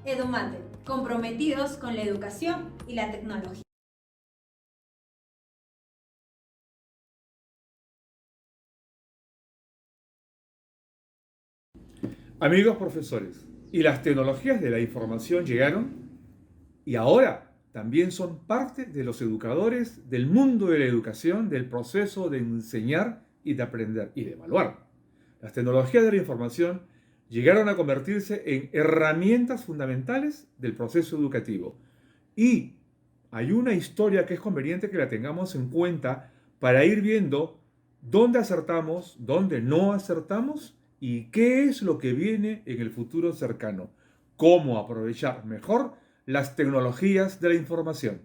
Edumate, comprometidos con la educación y la tecnología. Amigos profesores, y las tecnologías de la información llegaron y ahora también son parte de los educadores del mundo de la educación, del proceso de enseñar y de aprender y de evaluar. Las tecnologías de la información llegaron a convertirse en herramientas fundamentales del proceso educativo. Y hay una historia que es conveniente que la tengamos en cuenta para ir viendo dónde acertamos, dónde no acertamos y qué es lo que viene en el futuro cercano. Cómo aprovechar mejor las tecnologías de la información.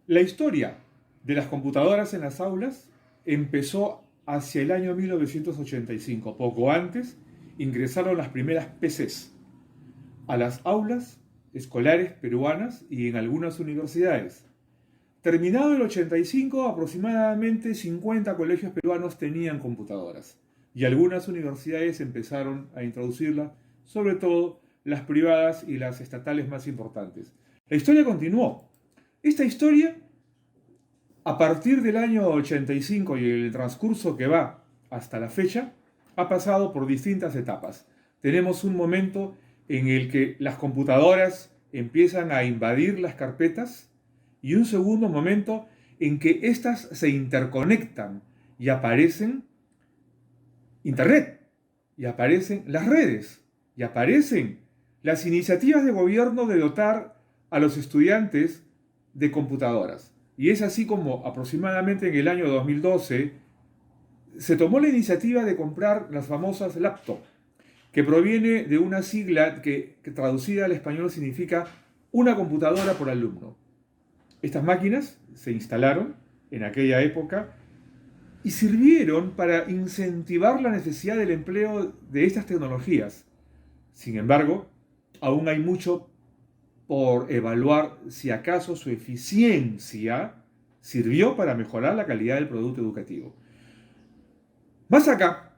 La historia de las computadoras en las aulas empezó hacia el año 1985. Poco antes ingresaron las primeras PCs a las aulas escolares peruanas y en algunas universidades. Terminado el 85, aproximadamente 50 colegios peruanos tenían computadoras y algunas universidades empezaron a introducirlas, sobre todo las privadas y las estatales más importantes. La historia continuó. Esta historia, a partir del año 85 y el transcurso que va hasta la fecha, ha pasado por distintas etapas. Tenemos un momento en el que las computadoras empiezan a invadir las carpetas y un segundo momento en que éstas se interconectan y aparecen Internet, y aparecen las redes, y aparecen las iniciativas de gobierno de dotar a los estudiantes de computadoras. Y es así como aproximadamente en el año 2012 se tomó la iniciativa de comprar las famosas laptop, que proviene de una sigla que traducida al español significa una computadora por alumno. Estas máquinas se instalaron en aquella época y sirvieron para incentivar la necesidad del empleo de estas tecnologías. Sin embargo, aún hay mucho por evaluar si acaso su eficiencia sirvió para mejorar la calidad del producto educativo. Más acá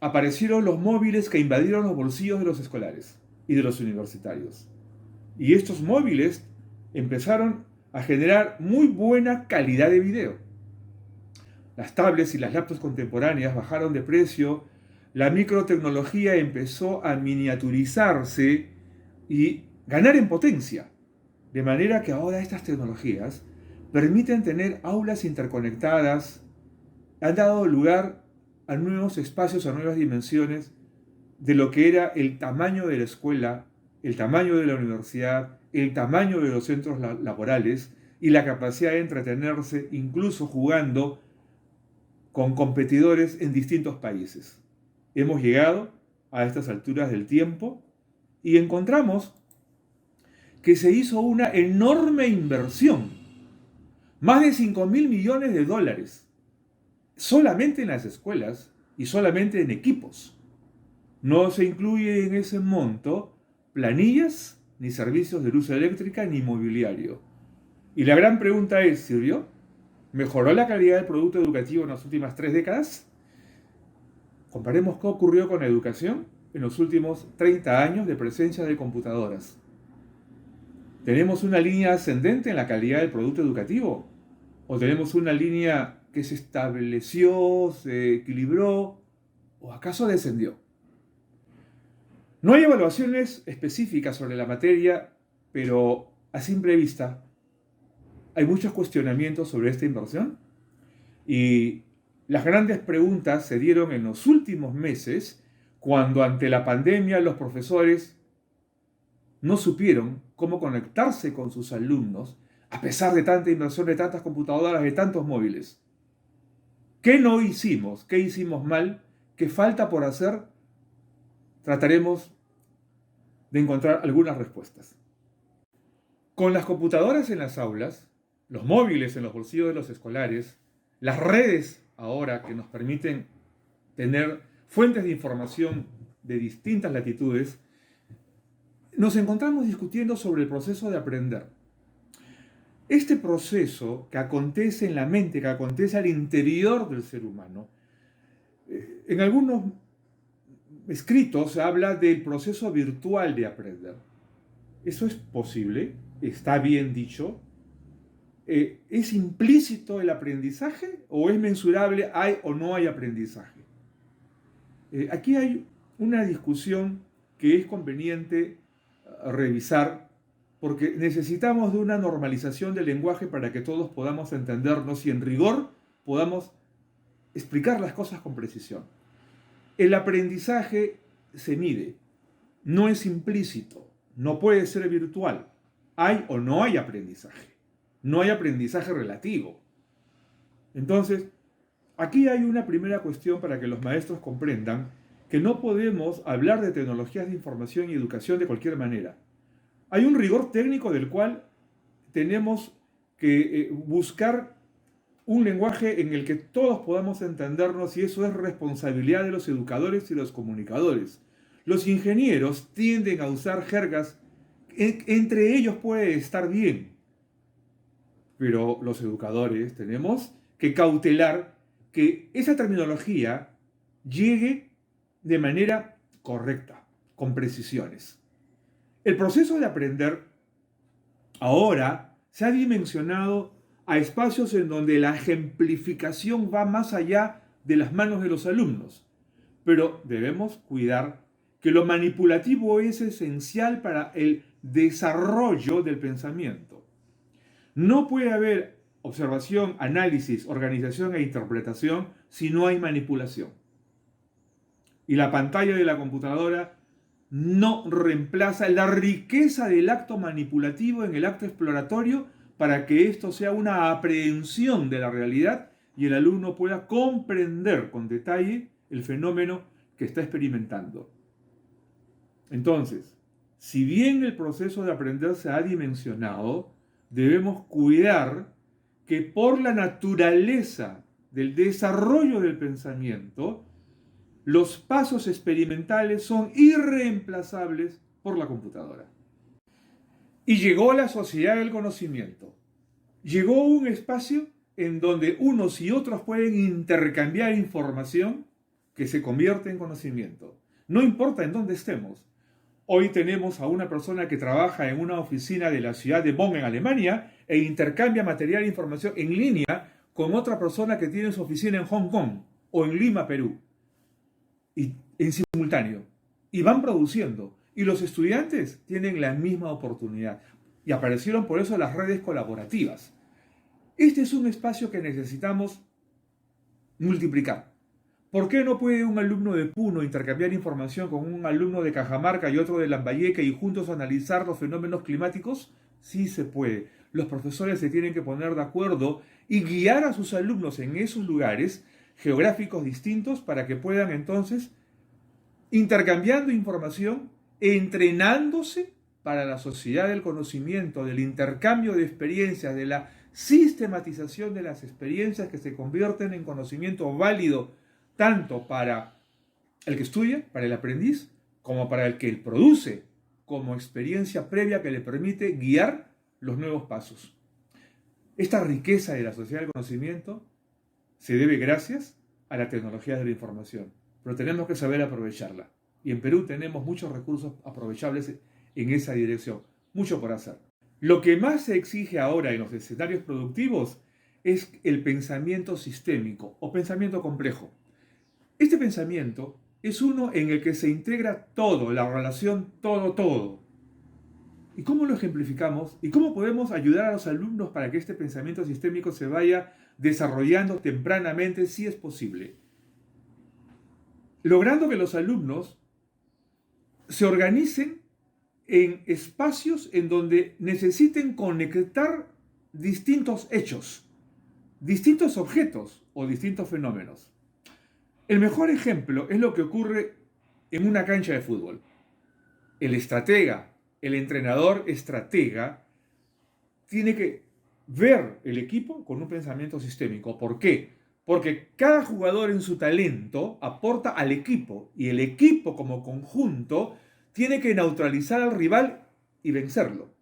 aparecieron los móviles que invadieron los bolsillos de los escolares y de los universitarios. Y estos móviles empezaron a generar muy buena calidad de video. Las tablets y las laptops contemporáneas bajaron de precio, la microtecnología empezó a miniaturizarse y ganar en potencia. De manera que ahora estas tecnologías permiten tener aulas interconectadas, han dado lugar a nuevos espacios, a nuevas dimensiones de lo que era el tamaño de la escuela, el tamaño de la universidad, el tamaño de los centros laborales y la capacidad de entretenerse incluso jugando con competidores en distintos países. Hemos llegado a estas alturas del tiempo y encontramos que se hizo una enorme inversión, más de 5.000 millones de dólares, solamente en las escuelas y solamente en equipos. No se incluye en ese monto planillas, ni servicios de luz eléctrica, ni mobiliario. Y la gran pregunta es, ¿sirvió? ¿Mejoró la calidad del producto educativo en las últimas 3 décadas? Comparemos qué ocurrió con la educación en los últimos 30 años de presencia de computadoras. ¿Tenemos una línea ascendente en la calidad del producto educativo? ¿O tenemos una línea que se estableció, se equilibró o acaso descendió? No hay evaluaciones específicas sobre la materia, pero a simple vista hay muchos cuestionamientos sobre esta inversión y las grandes preguntas se dieron en los últimos meses cuando ante la pandemia los profesores no supieron cómo conectarse con sus alumnos a pesar de tanta inversión, de tantas computadoras, de tantos móviles. ¿Qué no hicimos? ¿Qué hicimos mal? ¿Qué falta por hacer? Trataremos de encontrar algunas respuestas. Con las computadoras en las aulas, los móviles en los bolsillos de los escolares, las redes ahora que nos permiten tener fuentes de información de distintas latitudes, nos encontramos discutiendo sobre el proceso de aprender. Este proceso que acontece en la mente, que acontece al interior del ser humano, En algunos escritos se habla del proceso virtual de aprender. ¿Eso es posible? ¿Está bien dicho? ¿Es implícito el aprendizaje o es mensurable, hay o no hay aprendizaje? Aquí hay una discusión que es conveniente revisar porque necesitamos de una normalización del lenguaje para que todos podamos entendernos y en rigor podamos explicar las cosas con precisión. El aprendizaje se mide, no es implícito, no puede ser virtual. Hay o no hay aprendizaje. No hay aprendizaje relativo. Entonces, aquí hay una primera cuestión para que los maestros comprendan que no podemos hablar de tecnologías de información y educación de cualquier manera. Hay un rigor técnico del cual tenemos que buscar un lenguaje en el que todos podamos entendernos y eso es responsabilidad de los educadores y los comunicadores. Los ingenieros tienden a usar jergas, entre ellos puede estar bien, pero los educadores tenemos que cautelar que esa terminología llegue de manera correcta, con precisiones. El proceso de aprender ahora se ha dimensionado a espacios en donde la ejemplificación va más allá de las manos de los alumnos, pero debemos cuidar que lo manipulativo es esencial para el desarrollo del pensamiento. No puede haber observación, análisis, organización e interpretación si no hay manipulación. Y la pantalla de la computadora no reemplaza la riqueza del acto manipulativo en el acto exploratorio para que esto sea una aprehensión de la realidad y el alumno pueda comprender con detalle el fenómeno que está experimentando. Entonces, si bien el proceso de aprender se ha dimensionado, debemos cuidar que por la naturaleza del desarrollo del pensamiento, los pasos experimentales son irreemplazables por la computadora. Y llegó la sociedad del conocimiento. Llegó un espacio en donde unos y otros pueden intercambiar información que se convierte en conocimiento. No importa en dónde estemos. Hoy tenemos a una persona que trabaja en una oficina de la ciudad de Bonn en Alemania e intercambia material e información en línea con otra persona que tiene su oficina en Hong Kong o en Lima, Perú. Y en simultáneo. Y van produciendo. Y los estudiantes tienen la misma oportunidad. Y aparecieron por eso las redes colaborativas. Este es un espacio que necesitamos multiplicar. ¿Por qué no puede un alumno de Puno intercambiar información con un alumno de Cajamarca y otro de Lambayeque y juntos analizar los fenómenos climáticos? Sí se puede. Los profesores se tienen que poner de acuerdo y guiar a sus alumnos en esos lugares geográficos distintos para que puedan entonces, intercambiando información, entrenándose para la sociedad del conocimiento, del intercambio de experiencias, de la sistematización de las experiencias que se convierten en conocimiento válido tanto para el que estudia, para el aprendiz, como para el que produce, como experiencia previa que le permite guiar los nuevos pasos. Esta riqueza de la sociedad del conocimiento se debe gracias a la tecnología de la información, pero tenemos que saber aprovecharla. Y en Perú tenemos muchos recursos aprovechables en esa dirección, mucho por hacer. Lo que más se exige ahora en los escenarios productivos es el pensamiento sistémico o pensamiento complejo. Este pensamiento es uno en el que se integra todo, la relación todo. ¿Y cómo lo ejemplificamos? ¿Y cómo podemos ayudar a los alumnos para que este pensamiento sistémico se vaya desarrollando tempranamente si es posible? Logrando que los alumnos se organicen en espacios en donde necesiten conectar distintos hechos, distintos objetos o distintos fenómenos. El mejor ejemplo es lo que ocurre en una cancha de fútbol. El estratega, el entrenador estratega, tiene que ver el equipo con un pensamiento sistémico. ¿Por qué? Porque cada jugador en su talento aporta al equipo y el equipo como conjunto tiene que neutralizar al rival y vencerlo.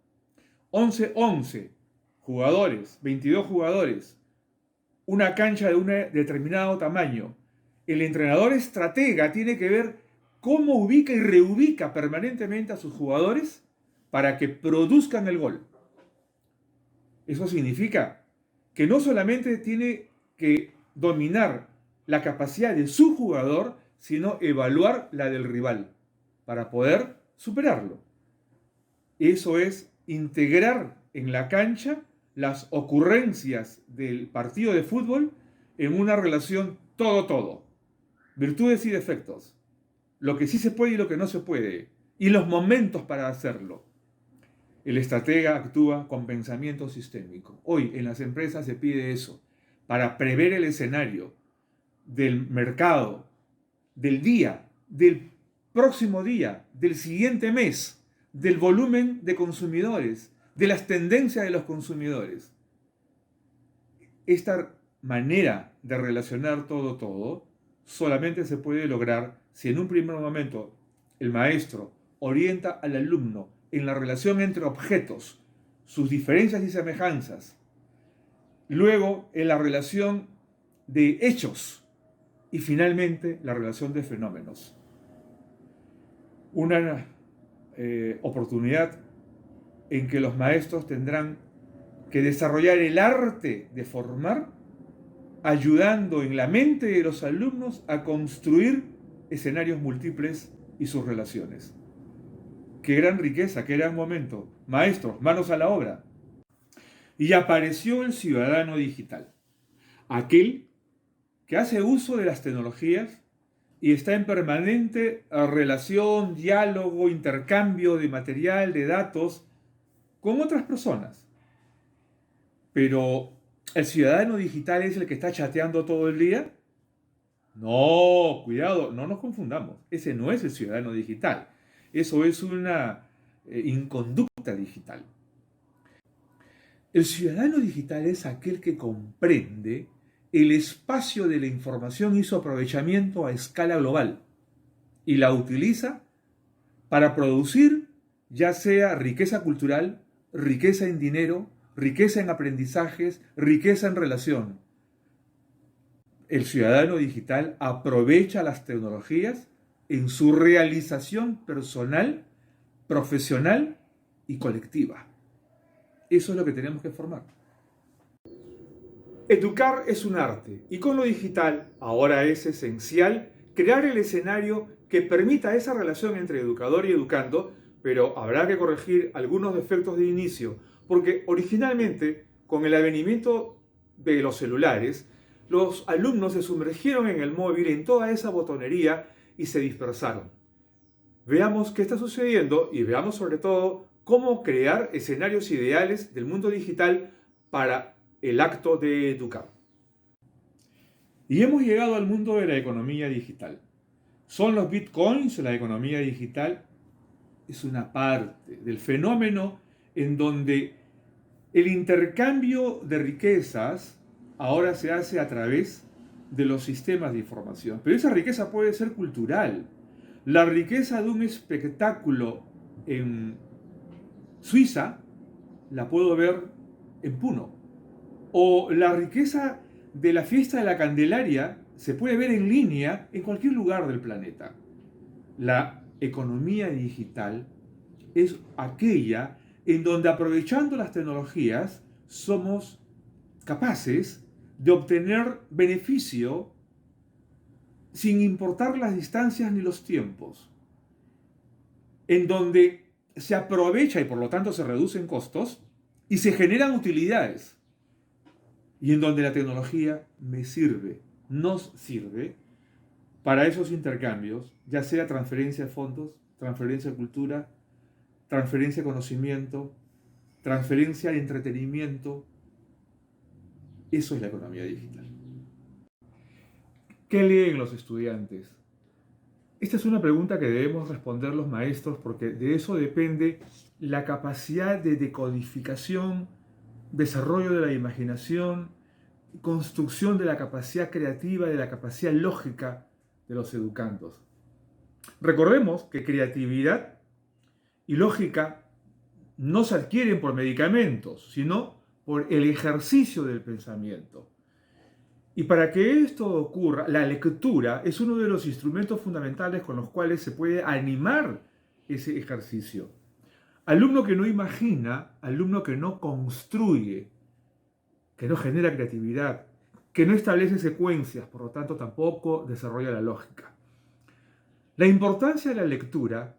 11 jugadores, 22 jugadores, una cancha de un determinado tamaño. El entrenador estratega tiene que ver cómo ubica y reubica permanentemente a sus jugadores para que produzcan el gol. Eso significa que no solamente tiene que dominar la capacidad de su jugador, sino evaluar la del rival para poder superarlo. Eso es integrar en la cancha las ocurrencias del partido de fútbol en una relación todo-todo. Virtudes y defectos. Lo que sí se puede y lo que no se puede. Y los momentos para hacerlo. El estratega actúa con pensamiento sistémico. Hoy en las empresas se pide eso, para prever el escenario del mercado, del día, del próximo día, del siguiente mes, del volumen de consumidores, de las tendencias de los consumidores. Esta manera de relacionar todo solamente se puede lograr si en un primer momento el maestro orienta al alumno en la relación entre objetos, sus diferencias y semejanzas, luego en la relación de hechos y finalmente la relación de fenómenos. Una oportunidad en que los maestros tendrán que desarrollar el arte de formar, ayudando en la mente de los alumnos a construir escenarios múltiples y sus relaciones. Qué gran riqueza, qué gran momento. Maestros, manos a la obra. Y apareció el ciudadano digital, aquel que hace uso de las tecnologías y está en permanente relación, diálogo, intercambio de material, de datos con otras personas. Pero, ¿el ciudadano digital es el que está chateando todo el día? No, cuidado, no nos confundamos. Ese no es el ciudadano digital. Eso es una inconducta digital. El ciudadano digital es aquel que comprende el espacio de la información y su aprovechamiento a escala global y la utiliza para producir ya sea riqueza cultural, riqueza en dinero, riqueza en aprendizajes, riqueza en relación. El ciudadano digital aprovecha las tecnologías en su realización personal, profesional y colectiva. Eso es lo que tenemos que formar. Educar es un arte y con lo digital ahora es esencial crear el escenario que permita esa relación entre educador y educando, pero habrá que corregir algunos defectos de inicio, porque originalmente, con el advenimiento de los celulares, los alumnos se sumergieron en el móvil, en toda esa botonería y se dispersaron. Veamos qué está sucediendo y veamos sobre todo cómo crear escenarios ideales del mundo digital para el acto de educar. Y hemos llegado al mundo de la economía digital. ¿Son los bitcoins la economía digital? Es una parte del fenómeno en donde el intercambio de riquezas ahora se hace a través de los sistemas de información. Pero esa riqueza puede ser cultural. La riqueza de un espectáculo en Suiza la puedo ver en Puno. O la riqueza de la fiesta de la Candelaria se puede ver en línea en cualquier lugar del planeta. La economía digital es aquella en donde, aprovechando las tecnologías, somos capaces de obtener beneficio sin importar las distancias ni los tiempos, en donde se aprovecha y por lo tanto se reducen costos y se generan utilidades, y en donde la tecnología nos sirve para esos intercambios, ya sea transferencia de fondos, transferencia de cultura, transferencia de conocimiento, transferencia de entretenimiento. Eso es la economía digital. ¿Qué leen los estudiantes? Esta es una pregunta que debemos responder los maestros, porque de eso depende la capacidad de decodificación, desarrollo de la imaginación, construcción de la capacidad creativa, de la capacidad lógica de los educandos. Recordemos que creatividad y lógica no se adquieren por medicamentos, sino por el ejercicio del pensamiento. Y para que esto ocurra, la lectura es uno de los instrumentos fundamentales con los cuales se puede animar ese ejercicio. Alumno que no imagina, alumno que no construye, que no genera creatividad, que no establece secuencias, por lo tanto tampoco desarrolla la lógica. La importancia de la lectura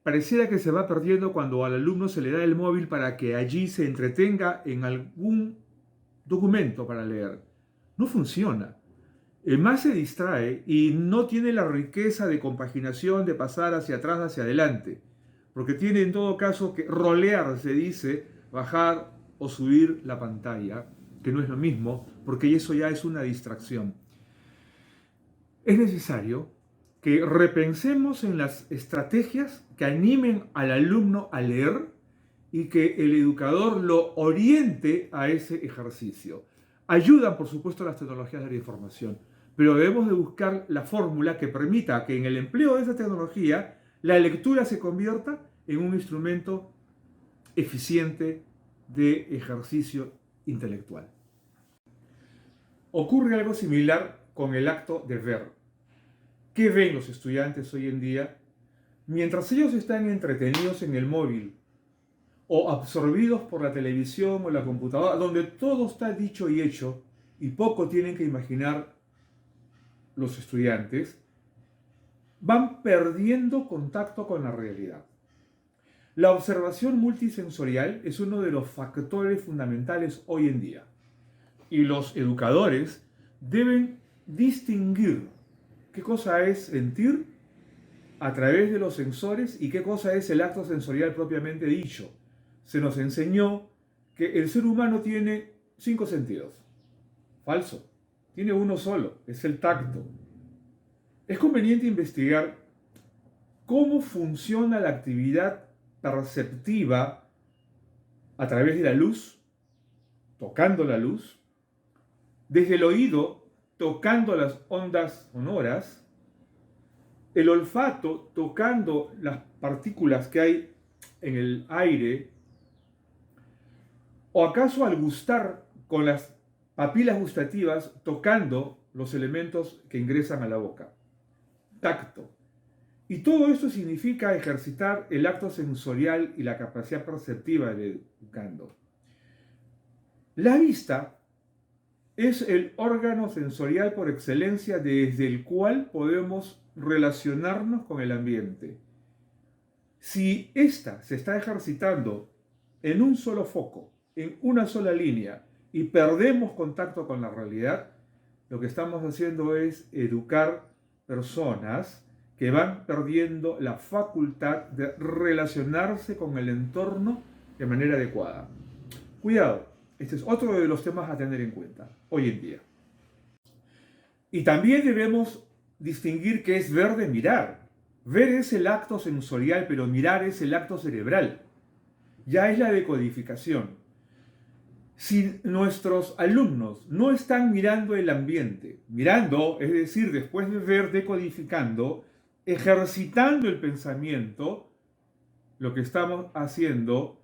pareciera que se va perdiendo cuando al alumno se le da el móvil para que allí se entretenga en algún documento para leer. No funciona. El más se distrae y no tiene la riqueza de compaginación, de pasar hacia atrás, hacia adelante. Porque tiene en todo caso que rolear, se dice, bajar o subir la pantalla, que no es lo mismo, porque eso ya es una distracción. Es necesario que repensemos en las estrategias que animen al alumno a leer y que el educador lo oriente a ese ejercicio. Ayudan, por supuesto, las tecnologías de la información, pero debemos de buscar la fórmula que permita que en el empleo de esa tecnología la lectura se convierta en un instrumento eficiente de ejercicio intelectual. Ocurre algo similar con el acto de ver. ¿Qué ven los estudiantes hoy en día? Mientras ellos están entretenidos en el móvil o absorbidos por la televisión o la computadora, donde todo está dicho y hecho y poco tienen que imaginar los estudiantes, van perdiendo contacto con la realidad. La observación multisensorial es uno de los factores fundamentales hoy en día y los educadores deben distinguir qué cosa es sentir a través de los sensores y qué cosa es el acto sensorial propiamente dicho. Se nos enseñó que el ser humano tiene 5 sentidos. Falso. Tiene uno solo, es el tacto. Es conveniente investigar cómo funciona la actividad perceptiva a través de la luz, tocando la luz, desde el oído, tocando las ondas sonoras, el olfato, tocando las partículas que hay en el aire, o acaso al gustar con las papilas gustativas, tocando los elementos que ingresan a la boca. Tacto. Y todo esto significa ejercitar el acto sensorial y la capacidad perceptiva del educando. La vista es el órgano sensorial por excelencia desde el cual podemos relacionarnos con el ambiente. Si ésta se está ejercitando en un solo foco, en una sola línea, y perdemos contacto con la realidad, lo que estamos haciendo es educar personas que van perdiendo la facultad de relacionarse con el entorno de manera adecuada. Cuidado, este es otro de los temas a tener en cuenta hoy en día. Y también debemos distinguir qué es ver de mirar. Ver es el acto sensorial, pero mirar es el acto cerebral. Ya es la decodificación. Si nuestros alumnos no están mirando el ambiente, mirando, es decir, después de ver, decodificando, ejercitando el pensamiento, lo que estamos haciendo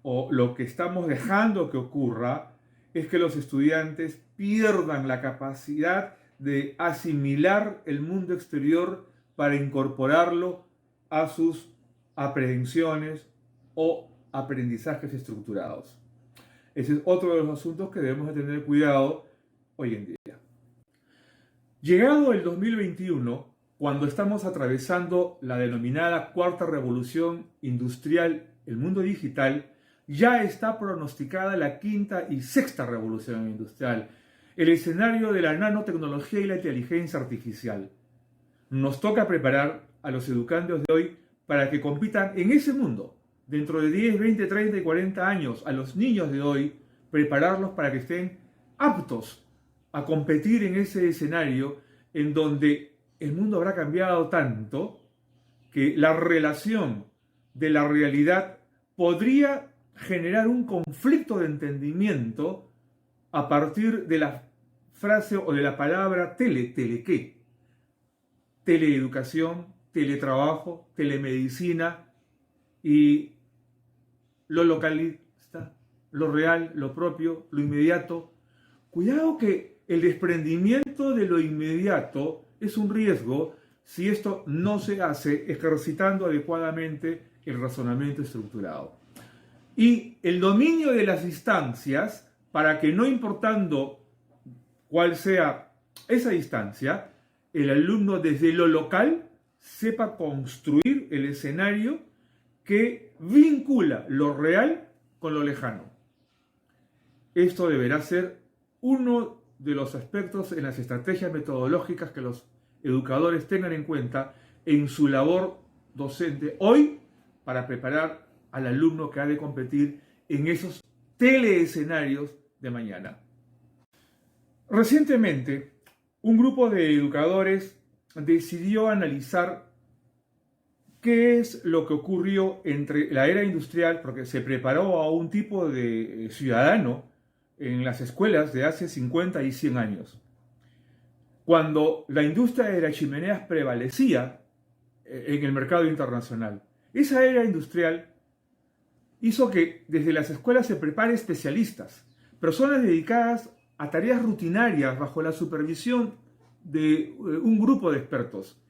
o lo que estamos dejando que ocurra es que los estudiantes pierdan la capacidad de asimilar el mundo exterior para incorporarlo a sus aprehensiones o aprendizajes estructurados. Ese es otro de los asuntos que debemos de tener cuidado hoy en día. Llegado el 2021, cuando estamos atravesando la denominada cuarta revolución industrial, el mundo digital, ya está pronosticada la quinta y sexta revolución industrial, el escenario de la nanotecnología y la inteligencia artificial. Nos toca preparar a los educandos de hoy para que compitan en ese mundo. Dentro de 10, 20, 30 y 40 años, a los niños de hoy, prepararlos para que estén aptos a competir en ese escenario en donde el mundo habrá cambiado tanto que la relación de la realidad podría generar un conflicto de entendimiento a partir de la frase o de la palabra ¿tele qué? Teleeducación, teletrabajo, telemedicina y lo localista, lo real, lo propio, lo inmediato. Cuidado que el desprendimiento de lo inmediato es un riesgo si esto no se hace ejercitando adecuadamente el razonamiento estructurado. Y el dominio de las distancias, para que no importando cuál sea esa distancia, el alumno desde lo local sepa construir el escenario que vincula lo real con lo lejano. Esto deberá ser uno de los aspectos en las estrategias metodológicas que los educadores tengan en cuenta en su labor docente hoy para preparar al alumno que ha de competir en esos teleescenarios de mañana. Recientemente, un grupo de educadores decidió analizar qué es lo que ocurrió entre la era industrial, porque se preparó a un tipo de ciudadano en las escuelas de hace 50 y 100 años. Cuando la industria de las chimeneas prevalecía en el mercado internacional. Esa era industrial hizo que desde las escuelas se prepare especialistas, personas dedicadas a tareas rutinarias bajo la supervisión de un grupo de expertos,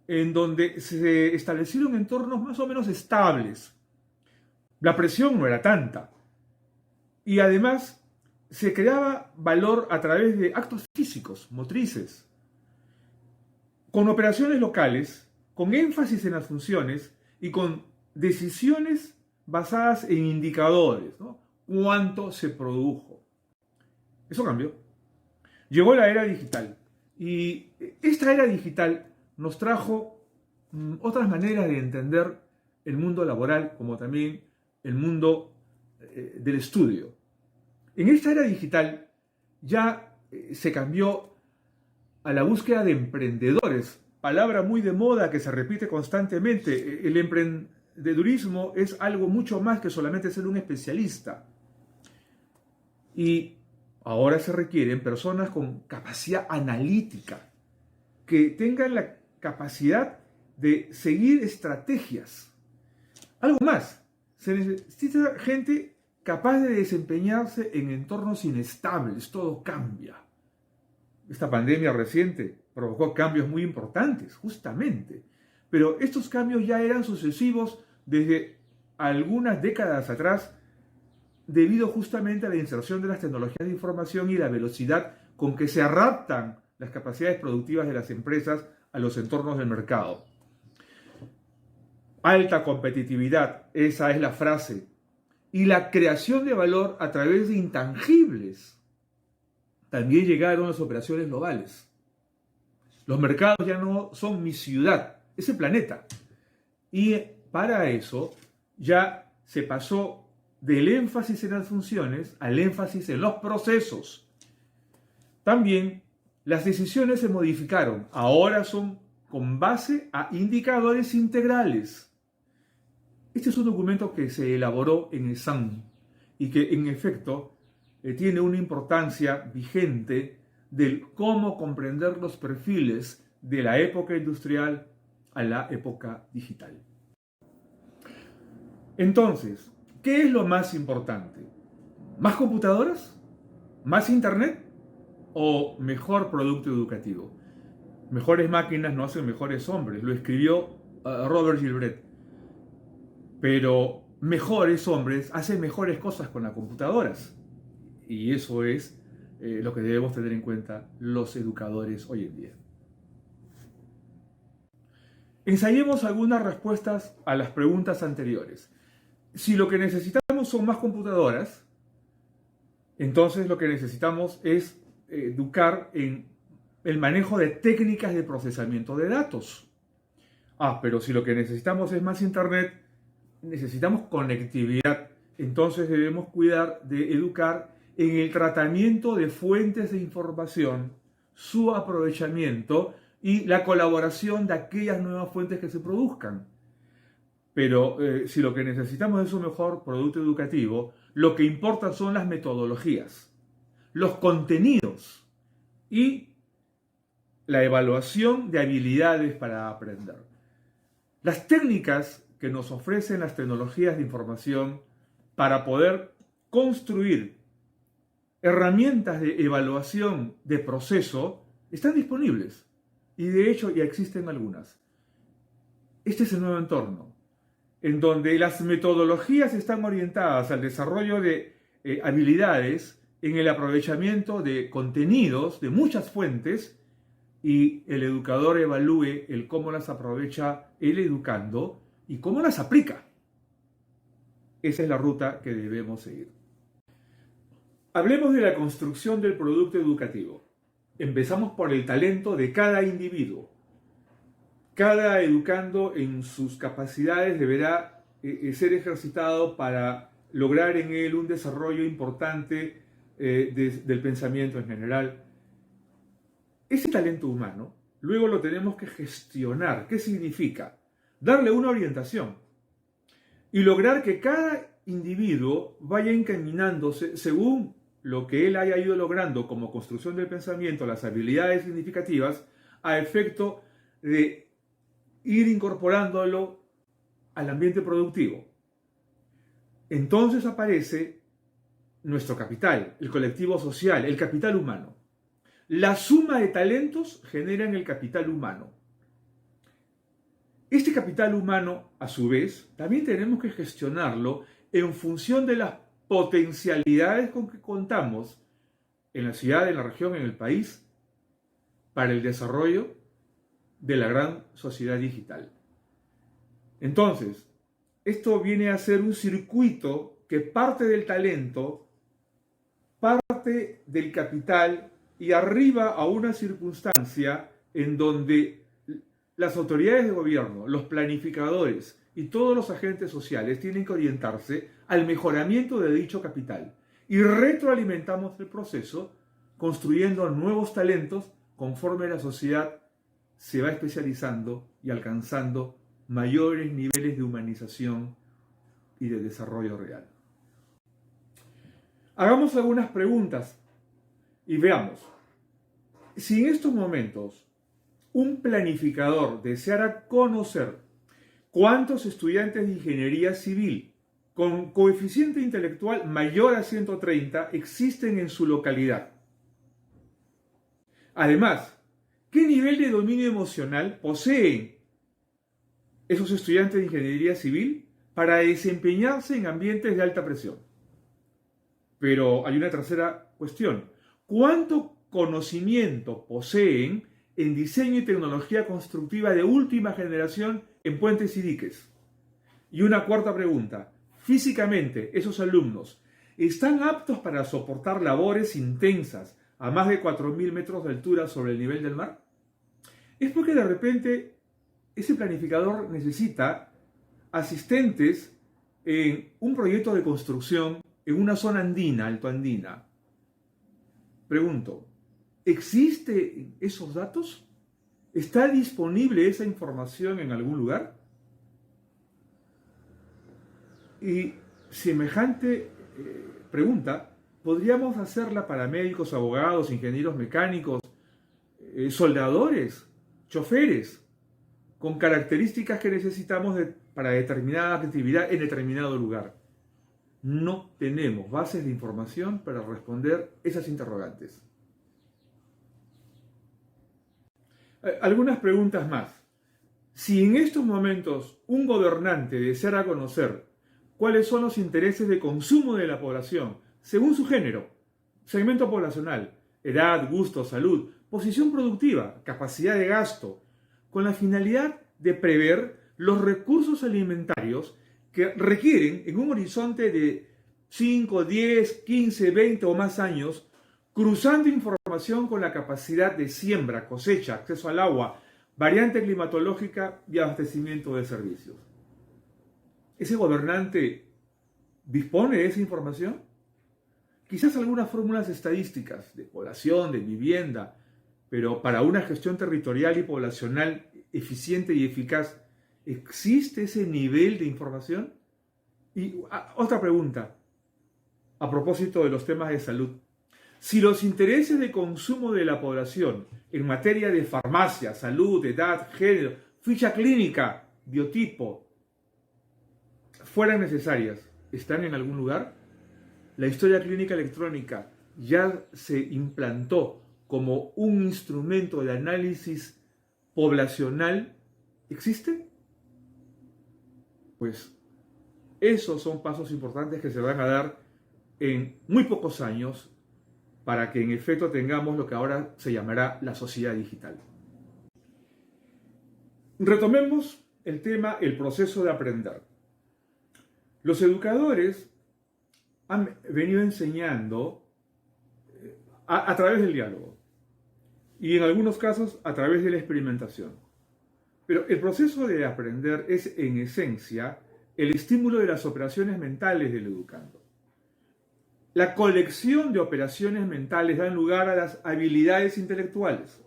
en donde se establecieron entornos más o menos estables. La presión no era tanta. Y además se creaba valor a través de actos físicos, motrices, con operaciones locales, con énfasis en las funciones y con decisiones basadas en indicadores, ¿no? ¿Cuánto se produjo? Eso cambió. Llegó la era digital y esta era digital nos trajo otras maneras de entender el mundo laboral como también el mundo del estudio. En esta era digital ya se cambió a la búsqueda de emprendedores, palabra muy de moda que se repite constantemente. El emprendedurismo es algo mucho más que solamente ser un especialista. Y ahora se requieren personas con capacidad analítica, que tengan la capacidad de seguir estrategias. Algo más, se necesita gente capaz de desempeñarse en entornos inestables, todo cambia. Esta pandemia reciente provocó cambios muy importantes, justamente. Pero estos cambios ya eran sucesivos desde algunas décadas atrás, debido justamente a la inserción de las tecnologías de información y la velocidad con que se adaptan las capacidades productivas de las empresas a los entornos del mercado. Alta competitividad, esa es la frase. Y la creación de valor a través de intangibles. También llegaron las operaciones globales. Los mercados ya no son mi ciudad, es el planeta. Y para eso ya se pasó del énfasis en las funciones al énfasis en los procesos. También las decisiones se modificaron. Ahora son con base a indicadores integrales. Este es un documento que se elaboró en el SAM y que en efecto tiene una importancia vigente del cómo comprender los perfiles de la época industrial a la época digital. Entonces, ¿qué es lo más importante? ¿Más computadoras? ¿Más internet? ¿O mejor producto educativo? Mejores máquinas no hacen mejores hombres, lo escribió Robert Gilbert. Pero mejores hombres hacen mejores cosas con las computadoras. Y eso es lo que debemos tener en cuenta los educadores hoy en día. Ensayemos algunas respuestas a las preguntas anteriores. Si lo que necesitamos son más computadoras, entonces lo que necesitamos es educar en el manejo de técnicas de procesamiento de datos. Pero si lo que necesitamos es más internet, necesitamos conectividad. Entonces debemos cuidar de educar en el tratamiento de fuentes de información, su aprovechamiento y la colaboración de aquellas nuevas fuentes que se produzcan. Pero si lo que necesitamos es un mejor producto educativo, lo que importa son las metodologías, los contenidos y la evaluación de habilidades para aprender. Las técnicas que nos ofrecen las tecnologías de información para poder construir herramientas de evaluación de proceso están disponibles. Y de hecho ya existen algunas. Este es el nuevo entorno, en donde las metodologías están orientadas al desarrollo de habilidades en el aprovechamiento de contenidos de muchas fuentes, y el educador evalúe el cómo las aprovecha el educando y cómo las aplica. Esa es la ruta que debemos seguir. Hablemos de la construcción del producto educativo. Empezamos por el talento de cada individuo. Cada educando en sus capacidades deberá ser ejercitado para lograr en él un desarrollo importante del pensamiento en general. Ese talento humano luego lo tenemos que gestionar. ¿Qué significa? Darle una orientación y lograr que cada individuo vaya encaminándose según lo que él haya ido logrando como construcción del pensamiento, las habilidades significativas, a efecto de ir incorporándolo al ambiente productivo. Entonces aparece nuestro capital, el colectivo social, el capital humano. La suma de talentos generan el capital humano. Este capital humano, a su vez, también tenemos que gestionarlo en función de las potencialidades con que contamos en la ciudad, en la región, en el país, para el desarrollo de la gran sociedad digital. Entonces, esto viene a ser un circuito que parte del talento, parte del capital y arriba a una circunstancia en donde las autoridades de gobierno, los planificadores y todos los agentes sociales tienen que orientarse al mejoramiento de dicho capital. Y retroalimentamos el proceso construyendo nuevos talentos conforme la sociedad se va especializando y alcanzando mayores niveles de humanización y de desarrollo real. Hagamos algunas preguntas y veamos. Si en estos momentos un planificador deseara conocer cuántos estudiantes de ingeniería civil con coeficiente intelectual mayor a 130 existen en su localidad, además, ¿qué nivel de dominio emocional poseen esos estudiantes de ingeniería civil para desempeñarse en ambientes de alta presión? Pero hay una tercera cuestión. ¿Cuánto conocimiento poseen en diseño y tecnología constructiva de última generación en puentes y diques? Y una cuarta pregunta. Físicamente, esos alumnos, ¿están aptos para soportar labores intensas a más de 4.000 metros de altura sobre el nivel del mar? Es porque de repente ese planificador necesita asistentes en un proyecto de construcción en una zona andina, altoandina. Pregunto, ¿existen esos datos? ¿Está disponible esa información en algún lugar? Y semejante pregunta podríamos hacerla para médicos, abogados, ingenieros mecánicos, soldadores, choferes, con características que necesitamos para determinada actividad en determinado lugar. No tenemos bases de información para responder esas interrogantes. Algunas preguntas más. Si en estos momentos un gobernante deseara conocer cuáles son los intereses de consumo de la población, según su género, segmento poblacional, edad, gusto, salud, posición productiva, capacidad de gasto, con la finalidad de prever los recursos alimentarios que requieren en un horizonte de 5, 10, 15, 20 o más años, cruzando información con la capacidad de siembra, cosecha, acceso al agua, variante climatológica y abastecimiento de servicios. ¿Ese gobernante dispone de esa información? Quizás algunas fórmulas estadísticas de población, de vivienda, pero para una gestión territorial y poblacional eficiente y eficaz, ¿existe ese nivel de información? Y otra pregunta, a propósito de los temas de salud. Si los intereses de consumo de la población en materia de farmacia, salud, edad, género, ficha clínica, biotipo, fueran necesarias, ¿están en algún lugar? La historia clínica electrónica ya se implantó como un instrumento de análisis poblacional, ¿existe? Pues esos son pasos importantes que se van a dar en muy pocos años para que en efecto tengamos lo que ahora se llamará la sociedad digital. Retomemos el tema, el proceso de aprender. Los educadores han venido enseñando a través del diálogo y en algunos casos a través de la experimentación. Pero el proceso de aprender es en esencia el estímulo de las operaciones mentales del educando. La colección de operaciones mentales da lugar a las habilidades intelectuales.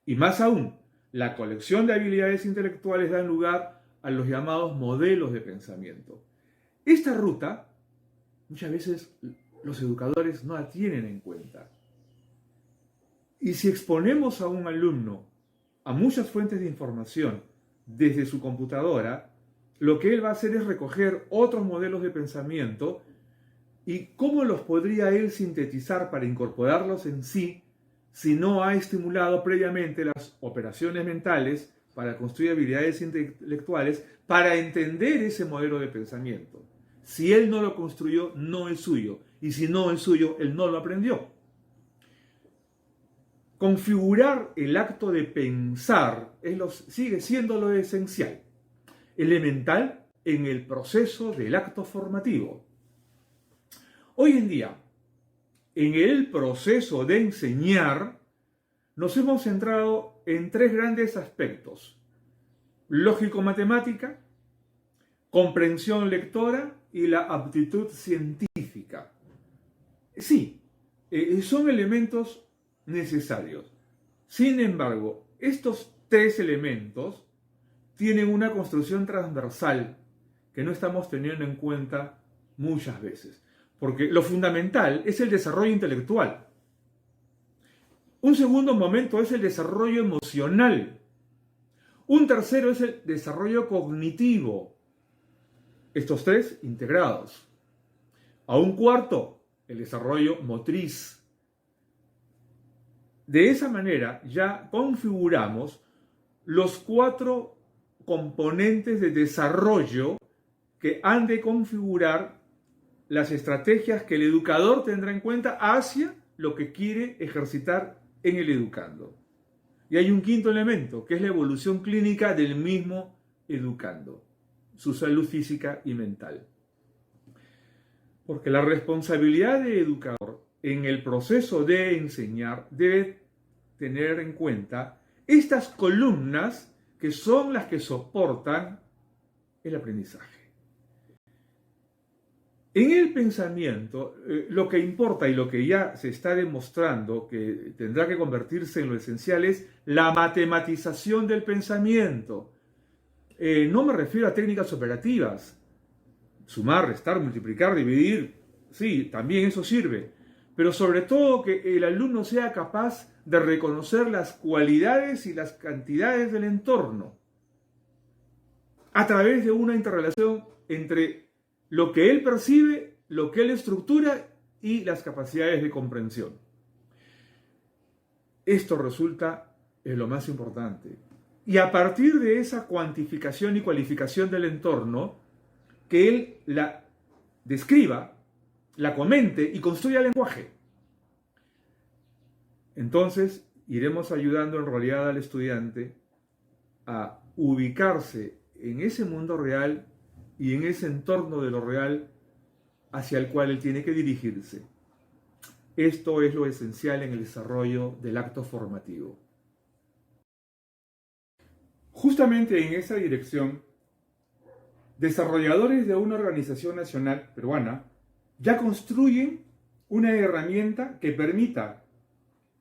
Y más aún, la colección de habilidades intelectuales da lugar a los llamados modelos de pensamiento. Esta ruta, muchas veces los educadores no la tienen en cuenta. Y si exponemos a un alumno a muchas fuentes de información desde su computadora, lo que él va a hacer es recoger otros modelos de pensamiento y cómo los podría él sintetizar para incorporarlos en sí si no ha estimulado previamente las operaciones mentales para construir habilidades intelectuales para entender ese modelo de pensamiento. Si él no lo construyó, no es suyo. Y si no es suyo, él no lo aprendió. Configurar el acto de pensar sigue siendo lo esencial, elemental en el proceso del acto formativo. Hoy en día, en el proceso de enseñar, nos hemos centrado en tres grandes aspectos: lógico-matemática, comprensión lectora y la aptitud científica. Sí, son elementos necesarios. Sin embargo, estos tres elementos tienen una construcción transversal que no estamos teniendo en cuenta muchas veces. Porque lo fundamental es el desarrollo intelectual. Un segundo momento es el desarrollo emocional. Un tercero es el desarrollo cognitivo. Estos tres integrados. A un cuarto, el desarrollo motriz. De esa manera ya configuramos los cuatro componentes de desarrollo que han de configurar las estrategias que el educador tendrá en cuenta hacia lo que quiere ejercitar en el educando. Y hay un quinto elemento, que es la evolución clínica del mismo educando, su salud física y mental. Porque la responsabilidad de educador en el proceso de enseñar debe tener en cuenta estas columnas que son las que soportan el aprendizaje. En el pensamiento, lo que importa y lo que ya se está demostrando que tendrá que convertirse en lo esencial es la matematización del pensamiento. No me refiero a técnicas operativas, sumar, restar, multiplicar, dividir, sí, también eso sirve, pero sobre todo que el alumno sea capaz de reconocer las cualidades y las cantidades del entorno a través de una interrelación entre lo que él percibe, lo que él estructura y las capacidades de comprensión. Esto resulta lo más importante. Y a partir de esa cuantificación y cualificación del entorno, que él la describa, la comente y construya lenguaje. Entonces, iremos ayudando en realidad al estudiante a ubicarse en ese mundo real y en ese entorno de lo real hacia el cual él tiene que dirigirse. Esto es lo esencial en el desarrollo del acto formativo. Justamente en esa dirección, desarrolladores de una organización nacional peruana ya construyen una herramienta que permita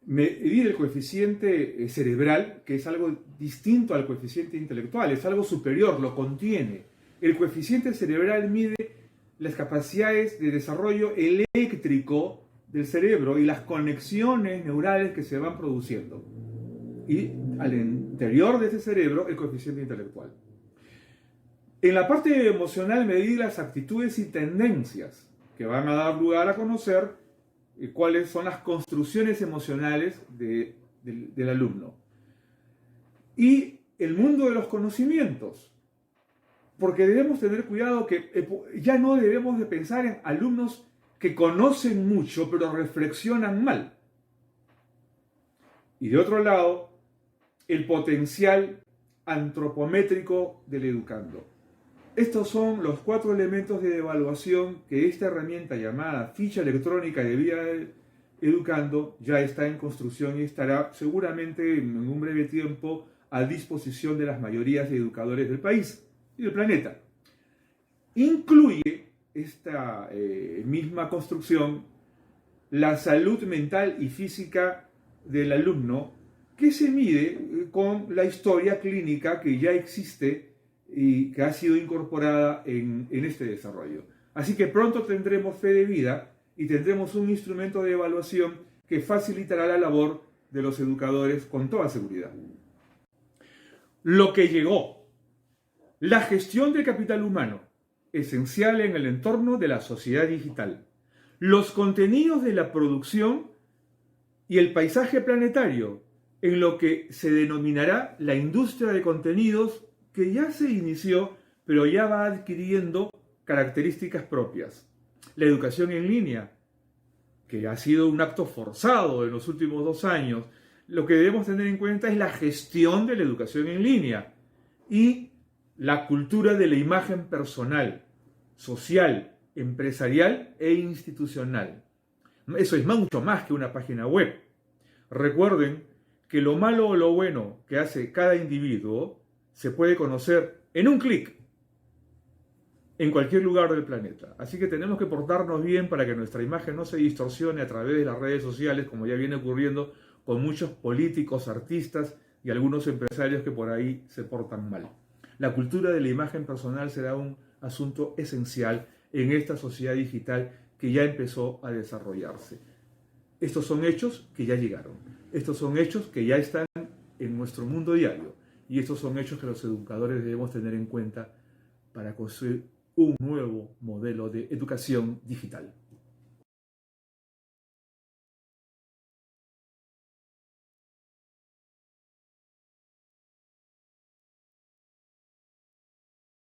medir el coeficiente cerebral, que es algo distinto al coeficiente intelectual, es algo superior, lo contiene. El coeficiente cerebral mide las capacidades de desarrollo eléctrico del cerebro y las conexiones neurales que se van produciendo. Y al interior de ese cerebro, el coeficiente intelectual. En la parte emocional, medir las actitudes y tendencias que van a dar lugar a conocer cuáles son las construcciones emocionales del alumno. Y el mundo de los conocimientos, porque debemos tener cuidado que ya no debemos de pensar en alumnos que conocen mucho pero reflexionan mal. Y de otro lado, el potencial antropométrico del educando. Estos son los 4 elementos de evaluación que esta herramienta llamada ficha electrónica de vida del educando ya está en construcción y estará seguramente en un breve tiempo a disposición de las mayorías de educadores del país y del planeta. Incluye esta misma construcción la salud mental y física del alumno, que se mide con la historia clínica que ya existe y que ha sido incorporada en este desarrollo. Así que pronto tendremos fe de vida y tendremos un instrumento de evaluación que facilitará la labor de los educadores con toda seguridad. Lo que llegó: la gestión del capital humano, esencial en el entorno de la sociedad digital, los contenidos de la producción y el paisaje planetario, en lo que se denominará la industria de contenidos, que ya se inició, pero ya va adquiriendo características propias. La educación en línea, que ha sido un acto forzado en los últimos 2 años. Lo que debemos tener en cuenta es la gestión de la educación en línea y la cultura de la imagen personal, social, empresarial e institucional. Eso es mucho más que una página web. Recuerden que lo malo o lo bueno que hace cada individuo se puede conocer en un clic en cualquier lugar del planeta. Así que tenemos que portarnos bien para que nuestra imagen no se distorsione a través de las redes sociales, como ya viene ocurriendo con muchos políticos, artistas y algunos empresarios que por ahí se portan mal. La cultura de la imagen personal será un asunto esencial en esta sociedad digital que ya empezó a desarrollarse. Estos son hechos que ya llegaron. Estos son hechos que ya están en nuestro mundo diario. Y estos son hechos que los educadores debemos tener en cuenta para construir un nuevo modelo de educación digital.